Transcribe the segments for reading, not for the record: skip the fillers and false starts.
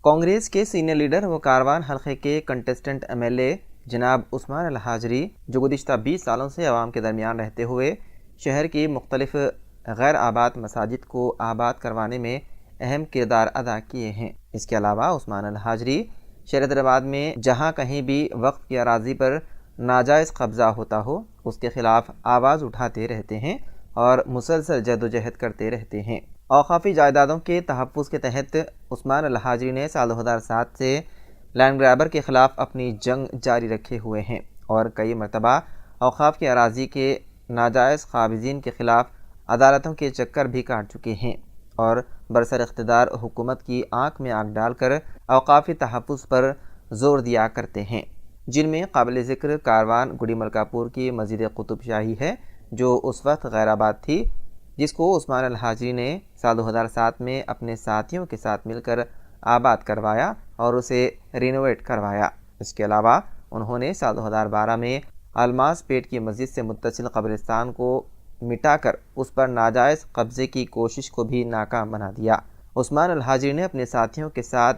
कांग्रेस के senior leader व कारवान हल्के के कंटेस्टेंट MLA जनाब उस्मान अल हाजरी, जो गुज़िश्ता 20 सालों से अवाम के दरमियान रहते हुए शहर की मुख्तलिफ गैर आबाद मसाजिद को आबाद करवाने में अहम किरदार अदा किए हैं। इसके अलावा उस्मान अल हाजरी शहर हैदराबाद में जहाँ कहीं भी वक्फ की अराज़ी पर नाजायज़ कब्ज़ा होता हो उसके ख़िलाफ़ आवाज़ उठाते रहते हैं और मुसलसल जद्दोजहद करते रहते हैं। औक़ाफ़ी जायदादों के तहफ़्फ़ुज़ के तहत उस्मान अल हाजरी ने साल 2007 से लैंड ग्रैबर के ख़िलाफ़ अपनी जंग जारी रखे हुए हैं और कई मरतबा औक़ाफ़ की अराज़ी के नाजायज़ क़ाबिज़ीन के ख़िलाफ़ अदालतों के चक्कर भी काट चुके हैं और बरसर इक़्तिदार हुकूमत की आँख में आँख डालकर औक़ाफ़ी तहफ़्फ़ुज़ पर ज़ोर दिया करते हैं, जिनमें काबिल ज़िक्र कारवान गुड़ी मलकापुर की मस्जिद कुतुब शाही है, जो उस वक्त गैर आबाद थी, जिसको उस्मान अल हाजरी ने साल 2007 में अपने साथियों के साथ मिलकर आबाद करवाया और उसे रिनोवेट करवाया। इसके अलावा उन्होंने साल 2012 में अलमास पेट की मस्जिद से मुत्तसिल कब्रिस्तान को मिटाकर उस पर नाजायज़ कब्ज़े की कोशिश को भी नाकाम बना दिया। उस्मान अल हाजरी ने अपने साथियों के साथ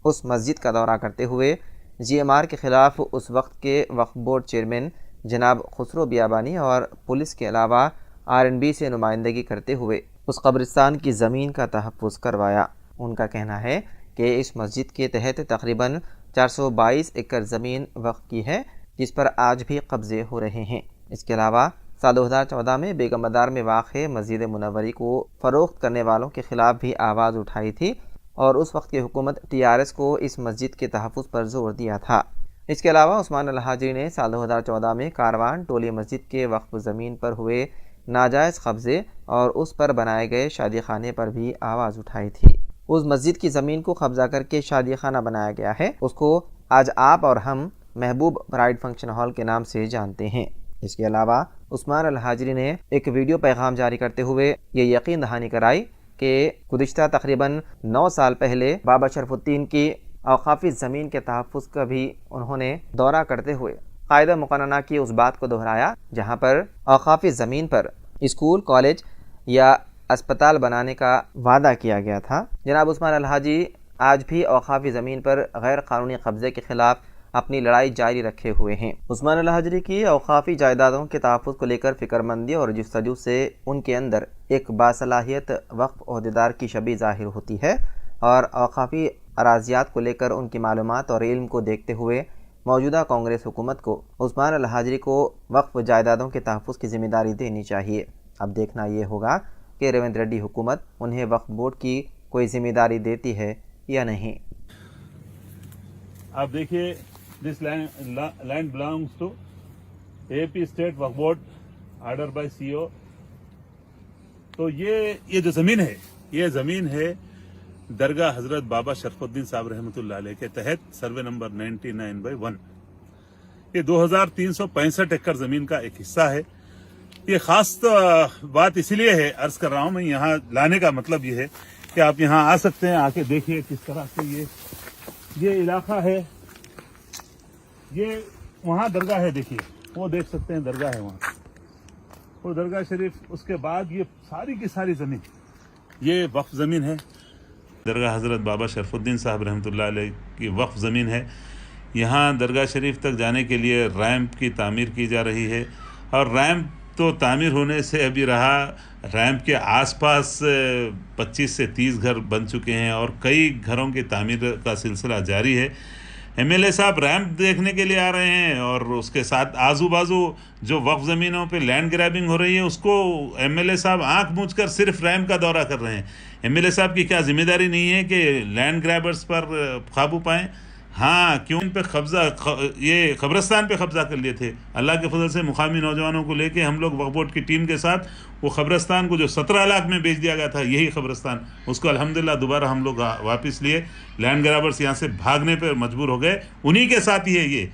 उस मस्जिद का दौरा करते हुए GMR के ख़िलाफ़ उस वक्त के वक्फ बोर्ड चेयरमैन जनाब खुसरो बियाबानी और पुलिस के अलावा RNB से नुमाइंदगी करते हुए उस कब्रिस्तान की ज़मीन का तहफ़्फ़ुज़ करवाया। उनका कहना है कि इस मस्जिद के तहत तकरीबन 422 एकड़ ज़मीन वक्फ की है, जिस पर आज भी कब्ज़े हो रहे हैं। इसके अलावा साल 2014 में बेगम बाज़ार में वाक़े मस्जिद मुनव्वरी को फ़रोख्त करने वालों के ख़िलाफ़ भी आवाज़ उठाई थी और उस वक्त की हुकूमत TRS को इस मस्जिद के तहफ़्फ़ुज़ पर ज़ोर दिया था। इसके अलावा उस्मान अल हाजरी ने साल 2014 में कारवान टोली मस्जिद के वक्फ ज़मीन पर हुए नाजायज़ कब्ज़े और उस पर बनाए गए शादी खाने पर भी आवाज़ उठाई थी। उस मस्जिद की ज़मीन को कब्ज़ा करके शादी खाना बनाया गया है, उसको आज आप और हम महबूब ब्राइड फंक्शन हॉल के नाम से जानते हैं। इसके अलावा उस्मान अल हाजरी ने एक वीडियो पैगाम जारी करते हुए ये यकीन दहानी कराई कि गुज़िश्ता तकरीबन 9 साल पहले बाबा शरफुद्दीन की औक़ाफ़ी ज़मीन के तहफ़्फ़ुज़ का भी उन्होंने दौरा करते हुए कायदा मुक़न्नना की उस बात को दोहराया जहाँ पर औक़ाफ़ी ज़मीन पर स्कूल, कॉलेज या अस्पताल बनाने का वादा किया गया था। जनाब उस्मान अल हाजरी आज भी औक़ाफ़ी ज़मीन पर गैर क़ानूनी कब्ज़े के ख़िलाफ़ अपनी लड़ाई जारी रखे हुए हैं। उस्मान अल हाजरी की औक़ाफ़ी जायदादों के तहफ़्फ़ुज़ को लेकर फ़िक्रमंदी और जस्तजू से उनके अंदर एक बासलाहियत वक्फ ओहदेदार की शबी ज़ाहिर होती है और औक़ाफ़ी अराज़ियात को लेकर उनकी मालूमात और इल्म को देखते हुए मौजूदा कांग्रेस हुकूमत को उस्मान अल हाजरी को वक्फ जायदादों के तहफ़्फ़ुज़ की ज़िम्मेदारी देनी चाहिए। अब देखना ये होगा कि रेवंत रेड्डी हुकूमत उन्हें वक्फ बोर्ड की कोई ज़िम्मेदारी देती है या नहीं। आप देखिए, this land belongs to AP state वक्फ बोर्ड ऑर्डर बाय CO। तो ये जो जमीन है दरगाह हजरत बाबा शरफुद्दीन साहब रहमतुल्लाह अलैह के तहत सर्वे नंबर 99/1। ये 2365 एकड़ जमीन का एक हिस्सा है। ये खास बात इसलिए है, अर्ज कर रहा हूं मैं, यहाँ लाने का मतलब ये है कि आप यहाँ आ सकते हैं, आके देखिए किस तरह से ये इलाका है। ये वहाँ दरगाह है, देखिए वो देख सकते हैं, दरगाह है वहाँ, वो दरगाह शरीफ। उसके बाद ये सारी की सारी जमीन ये वक्फ जमीन है। दरगाह हज़रत बाबा शरफुद्दीन साहब रहमतुल्लाह अलैह की वक्फ ज़मीन है। यहाँ दरगाह शरीफ तक जाने के लिए रैंप की तामीर की जा रही है और रैंप तो तामीर होने से अभी रहा, रैंप के आसपास 25 से 30 घर बन चुके हैं और कई घरों की तामीर का सिलसिला जारी है। MLA साहब रैंप देखने के लिए आ रहे हैं और उसके साथ आजू बाजू जो वक्फ ज़मीनों पे लैंड ग्रैबिंग हो रही है उसको MLA साहब आंख मूंझकर सिर्फ रैंप का दौरा कर रहे हैं। MLA साहब की क्या जिम्मेदारी नहीं है कि लैंड ग्रैबर्स पर काबू पाएं? हाँ, क्यों इन पे ये कब्रिस्तान पे कब्जा कर लिए थे। अल्लाह के फजल से मुकामी नौजवानों को लेके हम लोग वक्फ बोर्ड की टीम के साथ वो कब्रिस्तान को जो 17 लाख में बेच दिया गया था, यही कब्रिस्तान, उसको अल्हम्दुलिल्लाह दोबारा हम लोग वापस लिए। लैंड ग्रैबर्स यहाँ से भागने पर मजबूर हो गए, उन्हीं के साथ ही है ये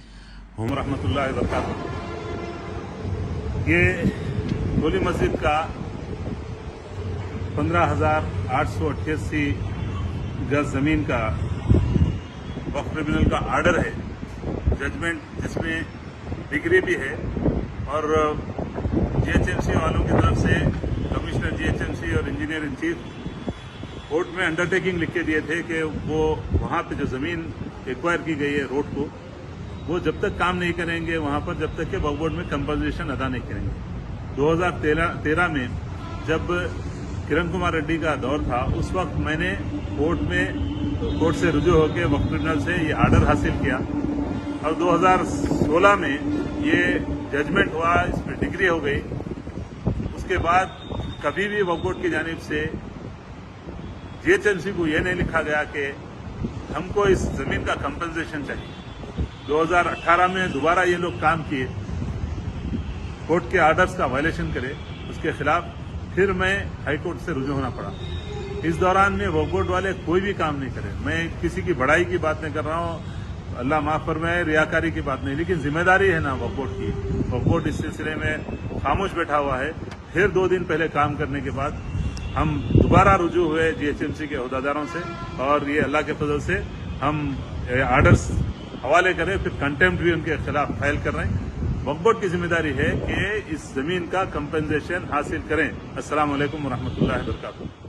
हम रहमतुल्लाह व बरकातहू। ये टोली मस्जिद का 15,888 गज ज़मीन का वक्फ ट्रिब्यूनल का आर्डर है, जजमेंट जिसमें डिग्री भी है और GHMC वालों की तरफ से कमिश्नर GHMC और इंजीनियर इन चीफ कोर्ट में अंडरटेकिंग लिख के दिए थे कि वो वहाँ पे जो जमीन एक्वायर की गई है रोड को, वो जब तक काम नहीं करेंगे वहाँ पर, जब तक कि वक्फ बोर्ड में कंपनसेशन अदा नहीं करेंगे। 2013 में जब किरण कुमार रेड्डी का दौर था, उस वक्त मैंने कोर्ट से रुजू होकर वक्फ ट्रिब्यूनल से ये आर्डर हासिल किया और 2016 में ये जजमेंट हुआ, इस पर डिग्री हो गई। उसके बाद कभी भी वक्फ बोर्ड की जानिब से जीएचएमसी को ये नहीं लिखा गया कि हमको इस जमीन का कंपनसेशन चाहिए। 2018 में दोबारा ये लोग काम किए, कोर्ट के आर्डर्स का वायलेशन करे, उसके खिलाफ फिर मैं हाई कोर्ट से रुजू होना पड़ा। इस दौरान में वक्फ बोर्ड वाले कोई भी काम नहीं करे। मैं किसी की बड़ाई की बात नहीं कर रहा हूँ, अल्लाह माफ फरमाए, रियाकारी की बात नहीं, लेकिन जिम्मेदारी है ना वक्फ बोर्ड की। वक्फ बोर्ड इस सिलसिले में खामोश बैठा हुआ है। फिर 2 दिन पहले काम करने के बाद हम दोबारा रुजू हुए जीएचएमसी के अहदेदारों से और ये अल्लाह के फजल से हम आर्डर्स हवाले करें, फिर कंटेम्प्ट भी उनके खिलाफ फाइल कर रहे हैं। वक्फ बोर्ड की जिम्मेदारी है कि इस जमीन का कंपनसेशन हासिल करें। अस्सलाम वालेकुम व रहमतुल्लाहि व बरकातुहू।